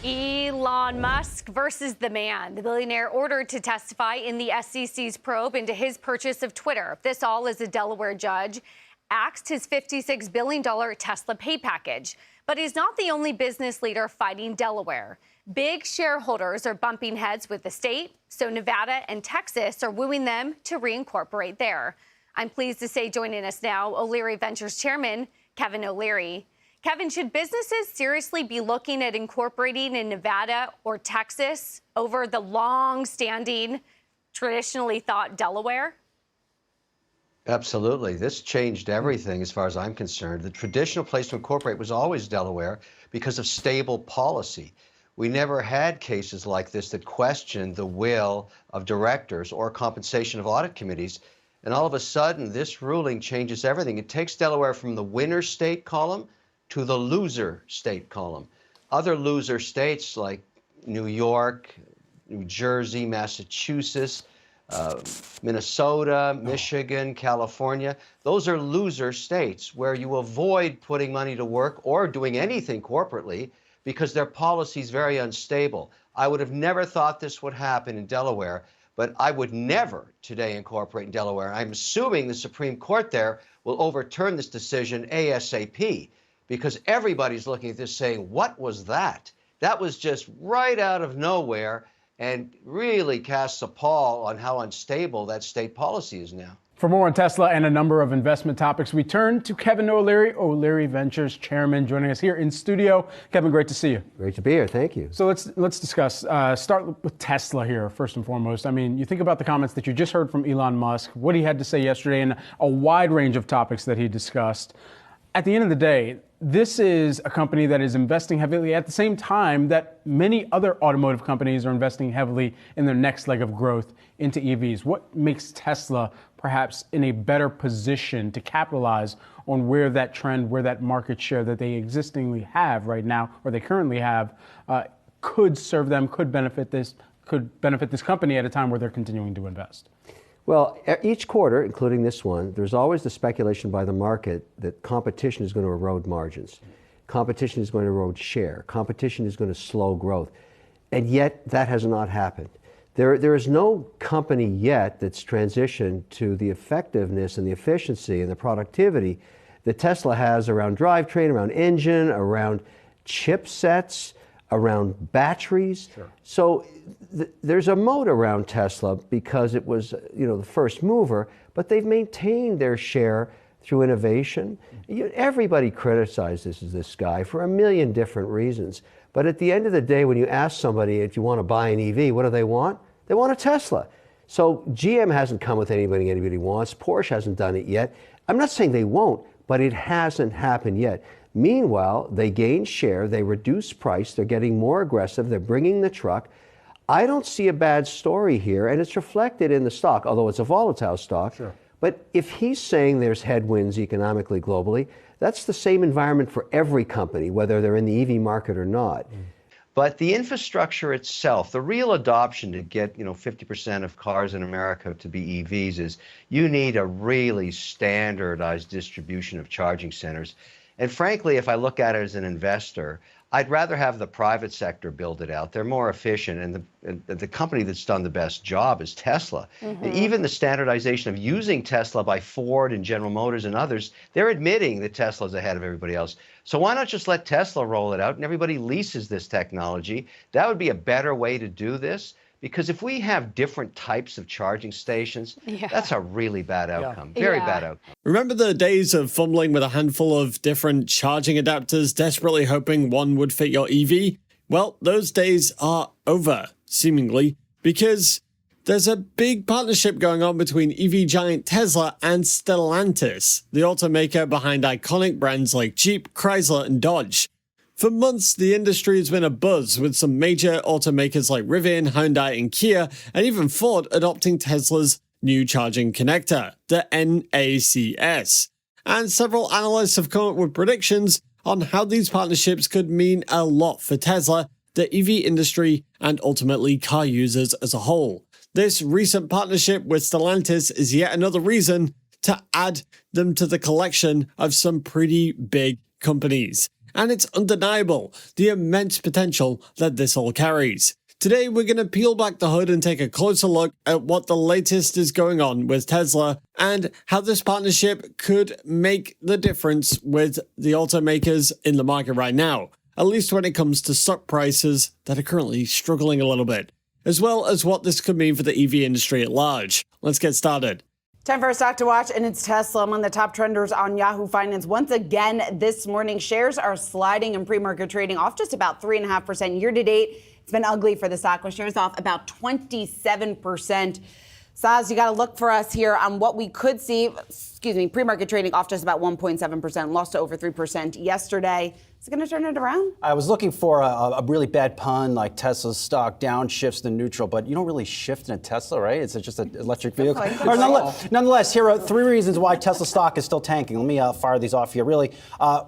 Elon Musk versus the man. The billionaire ordered to testify in the SEC's probe into his purchase of Twitter. This all as a Delaware judge axed his $56 billion Tesla pay package. But he's not the only business leader fighting Delaware. Big shareholders are bumping heads with the state, so Nevada and Texas are wooing them to reincorporate there. I'm pleased to say joining us now, O'Leary Ventures chairman Kevin O'Leary. Kevin, should businesses seriously be looking at incorporating in Nevada or Texas over the long-standing, traditionally thought Delaware? Absolutely. This changed everything as far as I'm concerned. The traditional place to incorporate was always Delaware because of stable policy. We never had cases like this that questioned the will of directors or compensation of audit committees. And all of a sudden, this ruling changes everything. It takes Delaware from the winner state column to the loser state column. Other loser states like New York, New Jersey, Massachusetts, Minnesota, Michigan, California, those are loser states where you avoid putting money to work or doing anything corporately because their policy is very unstable. I would have never thought this would happen in Delaware, but I would never today incorporate in Delaware. I'm assuming the Supreme Court there will overturn this decision ASAP because everybody's looking at this saying, what was that? That was just right out of nowhere and really casts a pall on how unstable that state policy is now. For more on Tesla and a number of investment topics, we turn to Kevin O'Leary, O'Leary Ventures chairman, joining us here in studio. Kevin, great to see you. Great to be here. Thank you. So let's discuss. Start with Tesla here, first and foremost. I mean, you think about the comments that you just heard from Elon Musk, what he had to say yesterday, and a wide range of topics that he discussed. At the end of the day, this is a company that is investing heavily at the same time that many other automotive companies are investing heavily in their next leg of growth into EVs. What makes Tesla perhaps in a better position to capitalize on where that trend, where that market share that they existingly have right now, or they currently have, could serve them, could benefit this company at a time where they're continuing to invest? Well, each quarter, including this one, there's always the speculation by the market that competition is going to erode margins. Competition is going to erode share. Competition is going to slow growth. And yet, that has not happened. There is no company yet that's transitioned to the effectiveness and the efficiency and the productivity that Tesla has around drivetrain, around engine, around chipsets, around batteries. Sure. So there's a moat around Tesla because it was, the first mover, but they've maintained their share through innovation. Everybody criticizes this guy for a million different reasons. But at the end of the day, when you ask somebody if you want to buy an EV, what do they want? They want a Tesla. So GM hasn't come with anybody wants. Porsche hasn't done it yet. I'm not saying they won't, but it hasn't happened yet. Meanwhile, they gain share, they reduce price, they're getting more aggressive, they're bringing the truck. I don't see a bad story here, and it's reflected in the stock, although it's a volatile stock. Sure. But if he's saying there's headwinds economically globally, that's the same environment for every company, whether they're in the EV market or not. But the infrastructure itself, the real adoption to get 50% of cars in America to be EVs is you need a really standardized distribution of charging centers. And frankly, if I look at it as an investor, I'd rather have the private sector build it out. They're more efficient, and the company that's done the best job is Tesla. Mm-hmm. And even the standardization of using Tesla by Ford and General Motors and others, they're admitting that Tesla's ahead of everybody else. So why not just let Tesla roll it out and everybody leases this technology? That would be a better way to do this. Because if we have different types of charging stations, that's a really bad outcome. Very bad outcome. Remember the days of fumbling with a handful of different charging adapters, desperately hoping one would fit your EV? Well, those days are over, seemingly, because there's a big partnership going on between EV giant Tesla and Stellantis, the automaker behind iconic brands like Jeep, Chrysler, and Dodge. For months, the industry has been abuzz with some major automakers like Rivian, Hyundai, and Kia, and even Ford adopting Tesla's new charging connector, the NACS. And several analysts have come up with predictions on how these partnerships could mean a lot for Tesla, the EV industry, and ultimately car users as a whole. This recent partnership with Stellantis is yet another reason to add them to the collection of some pretty big companies. and it's undeniable the immense potential that this all carries. Today, we're going to peel back the hood and take a closer look at what the latest is going on with Tesla and how this partnership could make the difference with the automakers in the market right now, at least when it comes to stock prices that are currently struggling a little bit, as well as what this could mean for the EV industry at large. Let's get started. Time for a stock to watch, and it's Tesla, among the top trenders on Yahoo Finance. Once again this morning, shares are sliding in pre-market trading off just about 3.5% year to date. It's been ugly for the stock, with shares off about 27%. Saz, you got to look for us here on what we could see. Pre-market trading off just about 1.7%, lost to over 3% yesterday. Is it going to turn it around? I was looking for a really bad pun, like Tesla's stock down shifts to neutral, but you don't really shift in a Tesla, right? It's just an electric vehicle. Nonetheless, here are three reasons why Tesla stock is still tanking. Let me fire these off here. Really,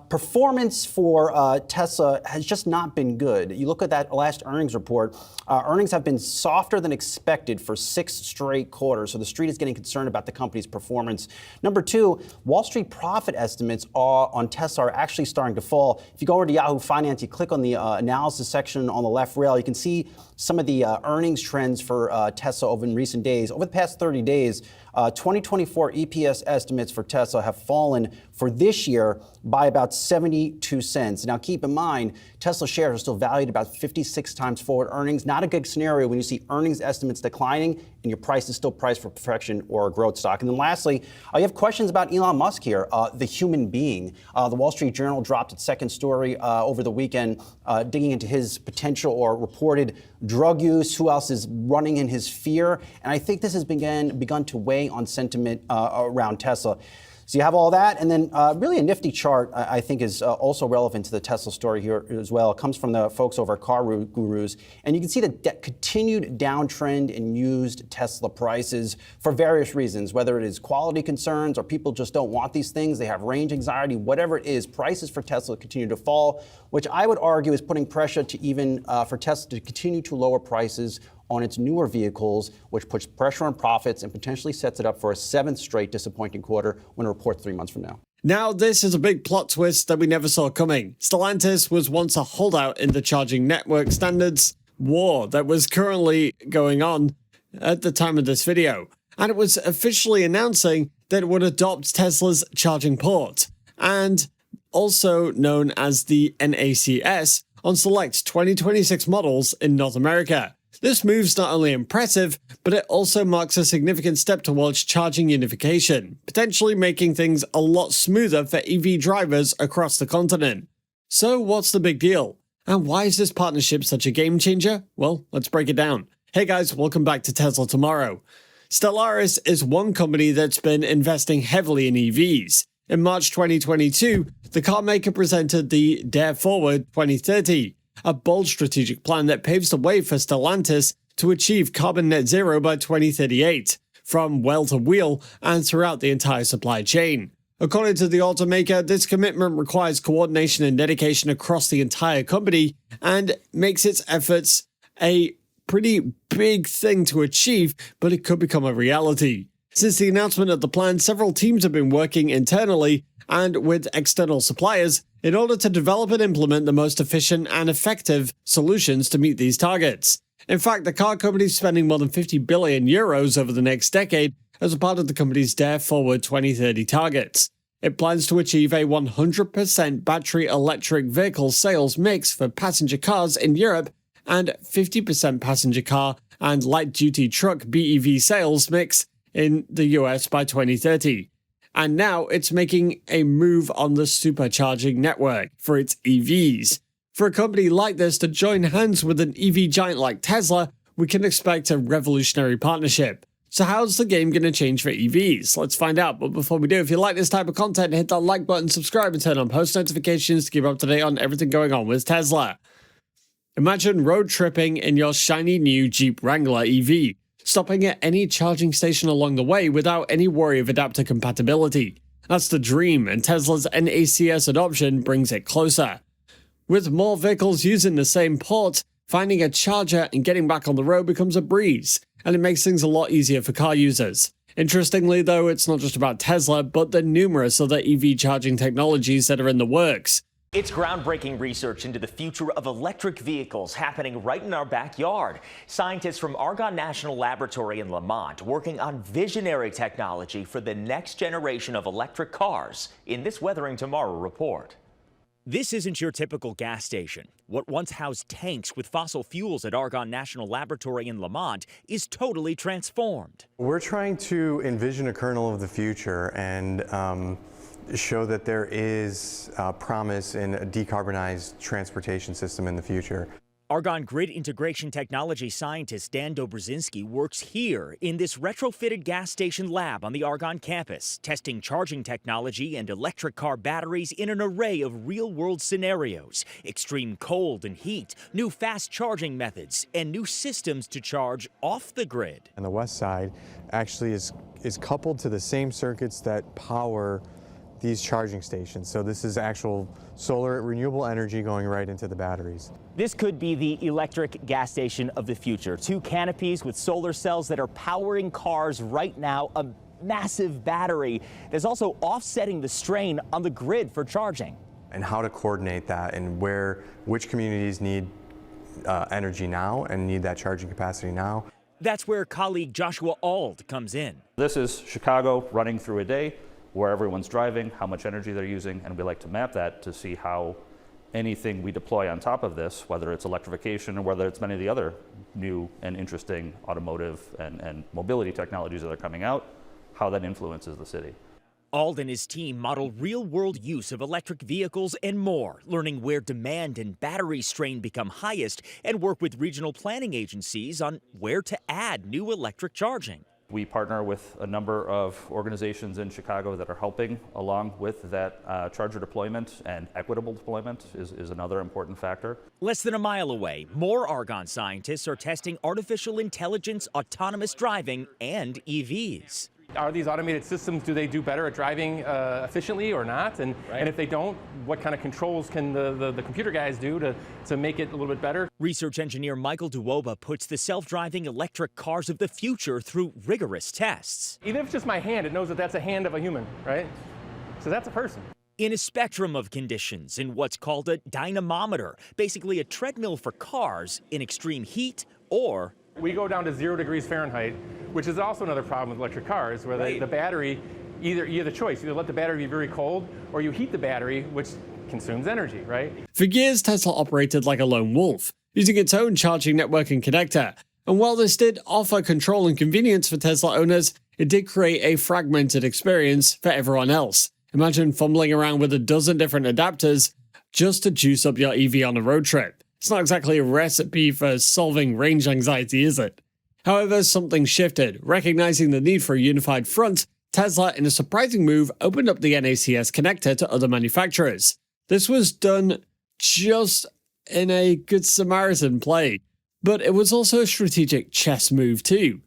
performance for Tesla has just not been good. You look at that last earnings report, earnings have been softer than expected for 6 straight quarters, so the street is getting concerned about the company's performance. Number two, Wall Street profit estimates on Tesla are actually starting to fall. If you go over to Yahoo Finance, you click on the analysis section on the left rail, you can see some of the earnings trends for Tesla over in recent days. Over the past 30 days, 2024 EPS estimates for Tesla have fallen for this year by about 72 cents. Now, keep in mind, Tesla shares are still valued about 56 times forward earnings. Not a good scenario when you see earnings estimates declining and your price is still priced for perfection or a growth stock. And then lastly, you have questions about Elon Musk here, the human being. The Wall Street Journal dropped its second story over the weekend, digging into his potential or reported drug use, who else is running in his fear. And I think this has begun to weigh on sentiment around Tesla. So you have all that, and then really a nifty chart I think is also relevant to the Tesla story here as well. It comes from the folks over at Car Gurus, and you can see the continued downtrend in used Tesla prices for various reasons, whether it is quality concerns or people just don't want these things, they have range anxiety, whatever it is, prices for Tesla continue to fall, which I would argue is putting pressure to even for Tesla to continue to lower prices on its newer vehicles, which puts pressure on profits and potentially sets it up for a 7th straight disappointing quarter when it reports 3 months from now. Now, this is a big plot twist that we never saw coming. Stellantis was once a holdout in the charging network standards war that was currently going on at the time of this video, and it was officially announcing that it would adopt Tesla's charging port, and also known as the NACS, on select 2026 models in North America. This move's not only impressive, but it also marks a significant step towards charging unification, potentially making things a lot smoother for EV drivers across the continent. So what's the big deal? And why is this partnership such a game changer? Well, let's break it down. Hey guys, welcome back to Tesla Tomorrow. Stellantis is one company that's been investing heavily in EVs. In March 2022, the car maker presented the Dare Forward 2030, a bold strategic plan that paves the way for Stellantis to achieve carbon net zero by 2038, from well to wheel and throughout the entire supply chain. According to the automaker, this commitment requires coordination and dedication across the entire company and makes its efforts a pretty big thing to achieve, but it could become a reality. Since the announcement of the plan, several teams have been working internally and with external suppliers in order to develop and implement the most efficient and effective solutions to meet these targets. In fact, the car company is spending more than 50 billion euros over the next decade as a part of the company's Dare Forward 2030 targets. It plans to achieve a 100% battery electric vehicle sales mix for passenger cars in Europe and 50% passenger car and light-duty truck BEV sales mix in the US by 2030. And now it's making a move on the supercharging network for its EVs. For a company like this to join hands with an EV giant like Tesla, we can expect a revolutionary partnership. So how's the game going to change for EVs? Let's find out. But before we do, if you like this type of content, hit that like button, subscribe, and turn on post notifications to keep up to date on everything going on with Tesla. Imagine road tripping in your shiny new Jeep Wrangler EV, stopping at any charging station along the way without any worry of adapter compatibility. That's the dream, and Tesla's NACS adoption brings it closer. With more vehicles using the same port, finding a charger and getting back on the road becomes a breeze, and it makes things a lot easier for car users. Interestingly though, it's not just about Tesla, but the numerous other EV charging technologies that are in the works. It's groundbreaking research into the future of electric vehicles happening right in our backyard. Scientists from Argonne National Laboratory in Lamont working on visionary technology for the next generation of electric cars in this Weathering Tomorrow report. This isn't your typical gas station. What once housed tanks with fossil fuels at Argonne National Laboratory in Lamont is totally transformed. We're trying to envision a kernel of the future and show that there is promise in a decarbonized transportation system in the future. Argonne grid integration technology scientist Dan Dobrzinski works here in this retrofitted gas station lab on the Argonne campus, testing charging technology and electric car batteries in an array of real-world scenarios: extreme cold and heat, new fast charging methods, and new systems to charge off the grid. And the west side actually is coupled to the same circuits that power these charging stations. So this is actual solar renewable energy going right into the batteries. This could be the electric gas station of the future. 2 canopies with solar cells that are powering cars right now, a massive battery that's also offsetting the strain on the grid for charging. And how to coordinate that and which communities need energy now and need that charging capacity now. That's where colleague Joshua Ald comes in. This is Chicago running through a day where everyone's driving, how much energy they're using, and we like to map that to see how anything we deploy on top of this, whether it's electrification or whether it's many of the other new and interesting automotive and mobility technologies that are coming out, how that influences the city. Ald and his team model real-world use of electric vehicles and more, learning where demand and battery strain become highest, and work with regional planning agencies on where to add new electric charging. We partner with a number of organizations in Chicago that are helping along with that charger deployment, and equitable deployment is another important factor. Less than a mile away, more Argonne scientists are testing artificial intelligence, autonomous driving, and EVs. Are these automated systems, do they do better at driving efficiently or not? And if they don't, what kind of controls can the computer guys do to make it a little bit better? Research engineer Michael Duoba puts the self-driving electric cars of the future through rigorous tests. Even if it's just my hand, it knows that that's a hand of a human, right? So that's a person. In a spectrum of conditions, in what's called a dynamometer, basically a treadmill for cars in extreme heat or... We go down to 0 degrees Fahrenheit, which is also another problem with electric cars, where the battery, you have the choice, either let the battery be very cold or you heat the battery, which consumes energy, right? For years, Tesla operated like a lone wolf, using its own charging network and connector. And while this did offer control and convenience for Tesla owners, it did create a fragmented experience for everyone else. Imagine fumbling around with a dozen different adapters just to juice up your EV on a road trip. It's not exactly a recipe for solving range anxiety, is it? However, something shifted. Recognizing the need for a unified front, Tesla, in a surprising move, opened up the NACS connector to other manufacturers. This was done just in a Good Samaritan play, but it was also a strategic chess move too.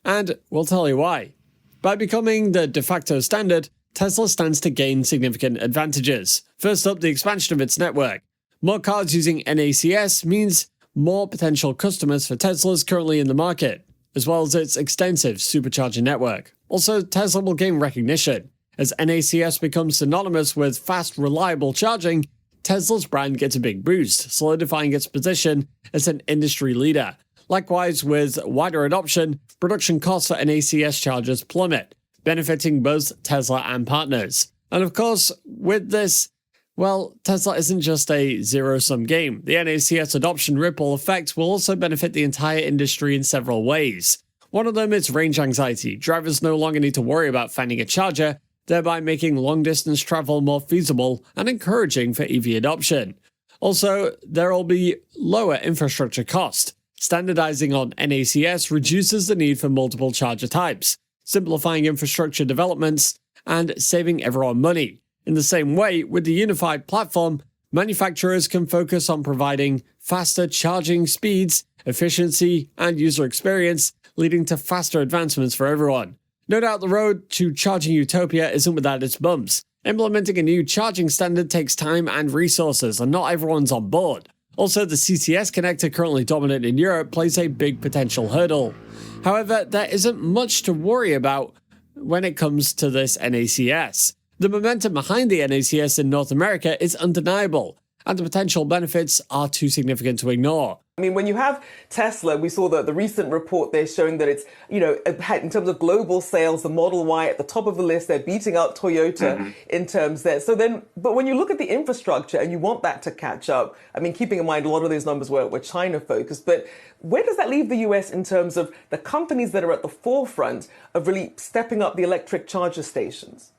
And we'll tell you why. By becoming the de facto standard, Tesla stands to gain significant advantages. First up, the expansion of its network. More cars using NACS means more potential customers for Teslas currently in the market, as well as its extensive supercharger network. Also, Tesla will gain recognition. As NACS becomes synonymous with fast, reliable charging, Tesla's brand gets a big boost, solidifying its position as an industry leader. Likewise, with wider adoption, production costs for NACS chargers plummet, benefiting both Tesla and partners. And of course, with this, well, Tesla isn't just a zero-sum game. The NACS adoption ripple effect will also benefit the entire industry in several ways. One of them is range anxiety. Drivers no longer need to worry about finding a charger, thereby making long-distance travel more feasible and encouraging for EV adoption. Also, there will be lower infrastructure cost. Standardizing on NACS reduces the need for multiple charger types, simplifying infrastructure developments and saving everyone money. In the same way, with the unified platform, manufacturers can focus on providing faster charging speeds, efficiency, and user experience, leading to faster advancements for everyone. No doubt the road to charging utopia isn't without its bumps. Implementing a new charging standard takes time and resources, and not everyone's on board. Also, the CCS connector currently dominant in Europe plays a big potential hurdle. However, there isn't much to worry about when it comes to this NACS. The momentum behind the NACS in North America is undeniable, and the potential benefits are too significant to ignore. I mean, when you have Tesla, we saw the recent report there showing that it's, in terms of global sales, the Model Y at the top of the list, they're beating out Toyota in terms there. But when you look at the infrastructure and you want that to catch up, I mean, keeping in mind a lot of those numbers were China focused, but where does that leave the US in terms of the companies that are at the forefront of really stepping up the electric charger stations?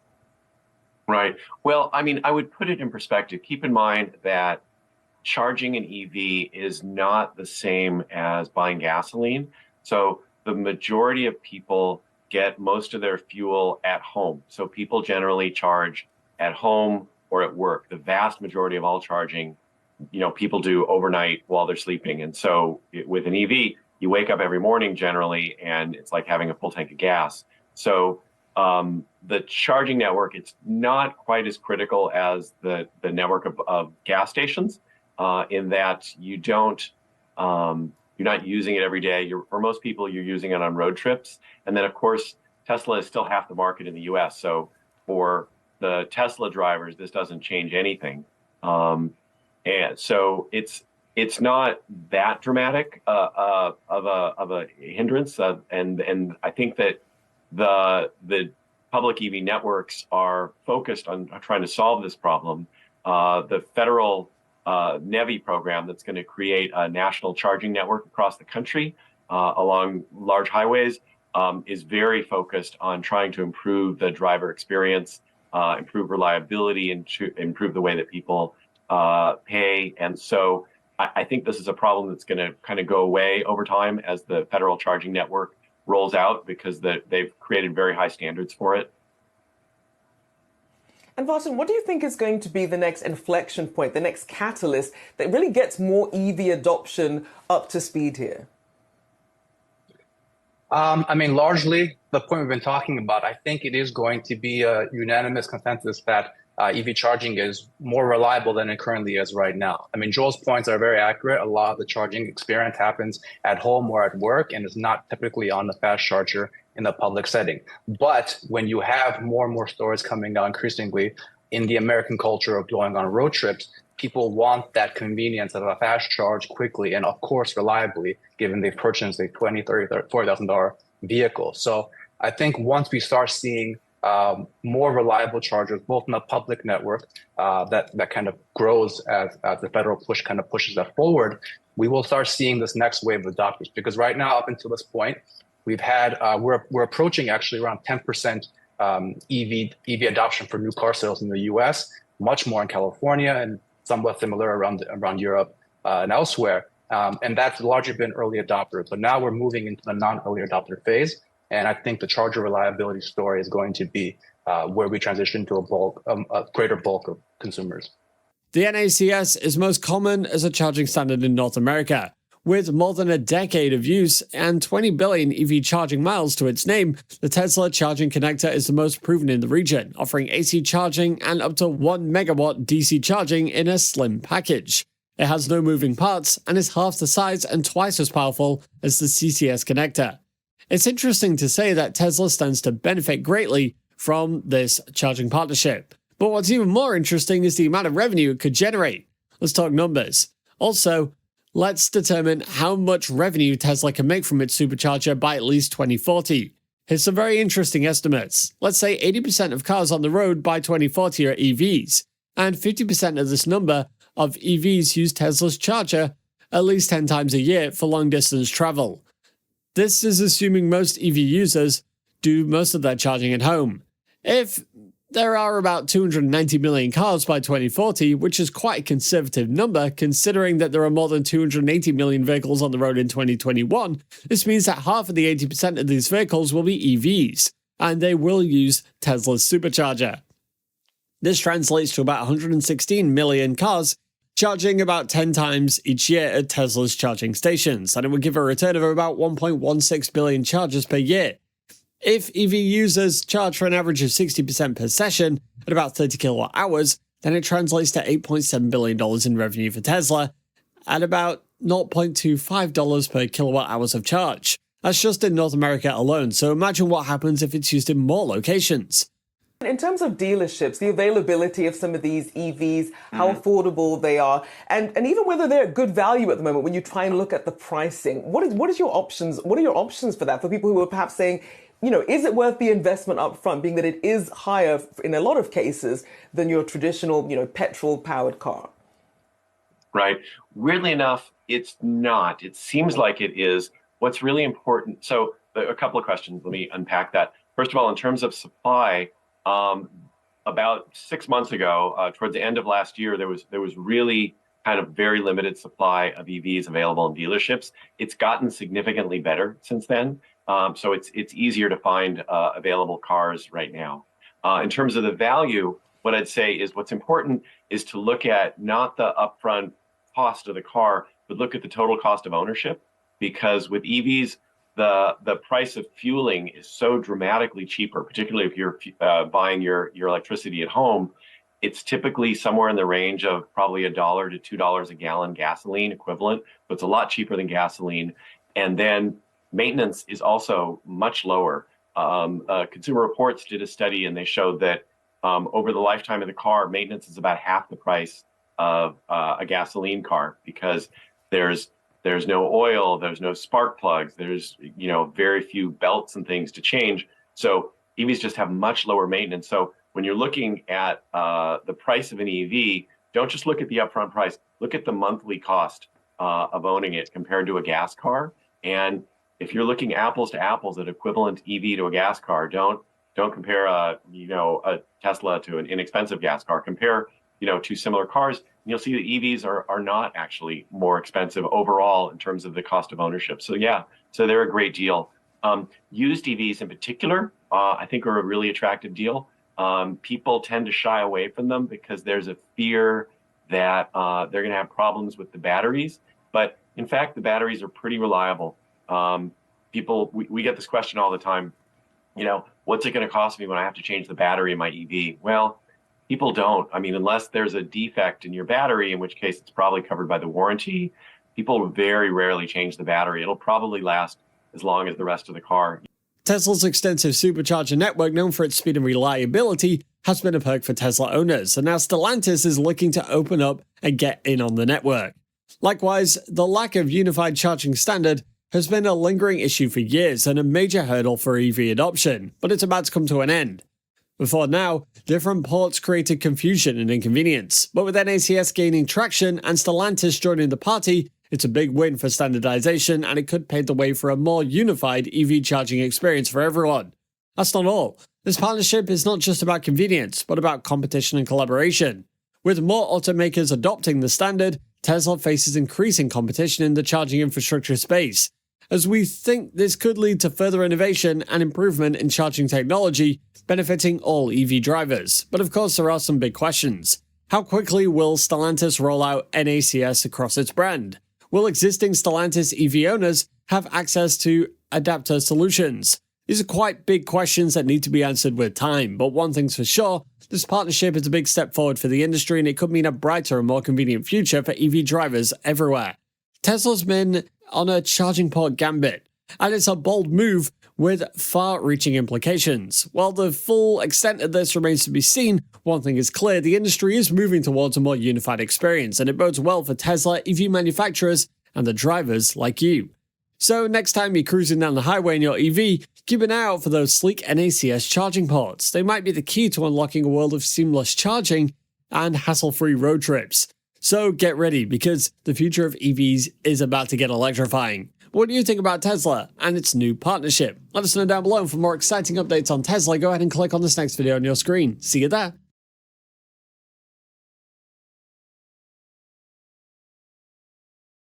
Right. Well, I mean, I would put it in perspective. Keep in mind that charging an EV is not the same as buying gasoline. So the majority of people get most of their fuel at home. So people generally charge at home or at work. The vast majority of all charging, people do overnight while they're sleeping. And so with an EV, you wake up every morning generally, and it's like having a full tank of gas. So the charging network, it's not quite as critical as the network of gas stations. In that you're not using it every day. For most people, you're using it on road trips. And then, of course, Tesla is still half the market in the US. So for the Tesla drivers, this doesn't change anything. And so it's not that dramatic of a hindrance. And I think that the public EV networks are focused on trying to solve this problem. The federal NEVI program that's going to create a national charging network across the country along large highways is very focused on trying to improve the driver experience, improve reliability, and improve the way that people pay. And so I think this is a problem that's going to kind of go away over time as the federal charging network rolls out, because they've created very high standards for it. And Vartan, what do you think is going to be the next inflection point, the next catalyst that really gets more EV adoption up to speed here? I mean, largely the point we've been talking about, I think it is going to be a unanimous consensus that EV charging is more reliable than it currently is right now. I mean, Joel's points are very accurate. A lot of the charging experience happens at home or at work, and is not typically on the fast charger in the public setting. But when you have more and more stories coming out increasingly in the American culture of going on road trips, people want that convenience of a fast charge quickly and, of course, reliably, given they've purchased a $20,000, $30,000, $40,000 vehicle. So I think once we start seeing more reliable chargers, both in the public network that kind of grows as the federal push kind of pushes that forward, we will start seeing this next wave of adopters. Because right now, up until this point, we've had we're approaching actually around 10% EV adoption for new car sales in the U.S., much more in California, and somewhat similar around Europe and elsewhere. And that's largely been early adopters. But now we're moving into the non-early adopter phase. And I think the charger reliability story is going to be where we transition to a greater bulk of consumers. The NACS is most common as a charging standard in North America. With more than a decade of use and 20 billion EV charging miles to its name, the Tesla charging connector is the most proven in the region, offering AC charging and up to 1 megawatt DC charging in a slim package. It has no moving parts and is half the size and twice as powerful as the CCS connector. It's interesting to say that Tesla stands to benefit greatly from this charging partnership. But what's even more interesting is the amount of revenue it could generate. Let's talk numbers. Also, let's determine how much revenue Tesla can make from its supercharger by at least 2040. Here's some very interesting estimates. Let's say 80% of cars on the road by 2040 are EVs, and 50% of this number of EVs use Tesla's charger at least 10 times a year for long-distance travel. This is assuming most EV users do most of their charging at home. If there are about 290 million cars by 2040, which is quite a conservative number considering that there are more than 280 million vehicles on the road in 2021, this means that half of the 80% of these vehicles will be EVs, and they will use Tesla's supercharger. This translates to about 116 million cars charging about 10 times each year at Tesla's charging stations, and it would give a return of about 1.16 billion charges per year. If EV users charge for an average of 60% per session at about 30 kilowatt hours, then it translates to $8.7 billion in revenue for Tesla at about $0.25 per kilowatt hours of charge. That's just in North America alone, so imagine what happens if it's used in more locations. In terms of dealerships, the availability of some of these EVs, how affordable they are, and even whether they're good value at the moment when you try and look at the pricing, what are your options for that, for people who are perhaps saying, is it worth the investment up front, being that it is higher in a lot of cases than your traditional, petrol-powered car? Right. Weirdly enough, it's not. It seems like it is. What's really important, so a couple of questions, let me unpack that. First of all, in terms of supply, about 6 months ago, towards the end of last year, there was really kind of very limited supply of EVs available in dealerships. It's gotten significantly better since then, so it's easier to find available cars right now. In terms of the value, what I'd say is what's important is to look at not the upfront cost of the car, but look at the total cost of ownership, because with EVs, the price of fueling is so dramatically cheaper, particularly if you're buying your electricity at home. It's typically somewhere in the range of probably $1 to $2 a gallon gasoline equivalent, but it's a lot cheaper than gasoline. And then maintenance is also much lower. Consumer Reports did a study and they showed that over the lifetime of the car, maintenance is about half the price of a gasoline car, because there's no oil, there's no spark plugs, there's very few belts and things to change. So EVs just have much lower maintenance. So when you're looking at the price of an EV, don't just look at the upfront price. Look at the monthly cost of owning it compared to a gas car. And if you're looking apples to apples at equivalent EV to a gas car, don't compare a Tesla to an inexpensive gas car. Compare two similar cars, and you'll see that EVs are not actually more expensive overall in terms of the cost of ownership. So so they're a great deal. Used EVs in particular, I think are a really attractive deal. People tend to shy away from them because there's a fear that they're going to have problems with the batteries. But in fact, the batteries are pretty reliable. We get this question all the time, what's it going to cost me when I have to change the battery in my EV? Well, people don't. I mean, unless there's a defect in your battery, in which case it's probably covered by the warranty, people very rarely change the battery. It'll probably last as long as the rest of the car. Tesla's extensive supercharger network, known for its speed and reliability, has been a perk for Tesla owners, and now Stellantis is looking to open up and get in on the network. Likewise, the lack of unified charging standard has been a lingering issue for years and a major hurdle for EV adoption, but it's about to come to an end. Before now, different ports created confusion and inconvenience, but with NACS gaining traction and Stellantis joining the party, it's a big win for standardization, and it could pave the way for a more unified EV charging experience for everyone. That's not all. This partnership is not just about convenience, but about competition and collaboration. With more automakers adopting the standard, Tesla faces increasing competition in the charging infrastructure space, as we think this could lead to further innovation and improvement in charging technology, benefiting all EV drivers. But of course, there are some big questions. How quickly will Stellantis roll out NACS across its brand? Will existing Stellantis EV owners have access to adapter solutions? These are quite big questions that need to be answered with time, but one thing's for sure, this partnership is a big step forward for the industry, and it could mean a brighter and more convenient future for EV drivers everywhere. Tesla's been on a charging port gambit, and it's a bold move with far-reaching implications. While the full extent of this remains to be seen, one thing is clear: the industry is moving towards a more unified experience, and it bodes well for Tesla, EV manufacturers, and the drivers like you. So next time you're cruising down the highway in your EV, keep an eye out for those sleek NACS charging ports. They might be the key to unlocking a world of seamless charging and hassle-free road trips. So get ready, because the future of EVs is about to get electrifying. What do you think about Tesla and its new partnership? Let us know down below, and for more exciting updates on Tesla, go ahead and click on this next video on your screen. See you there.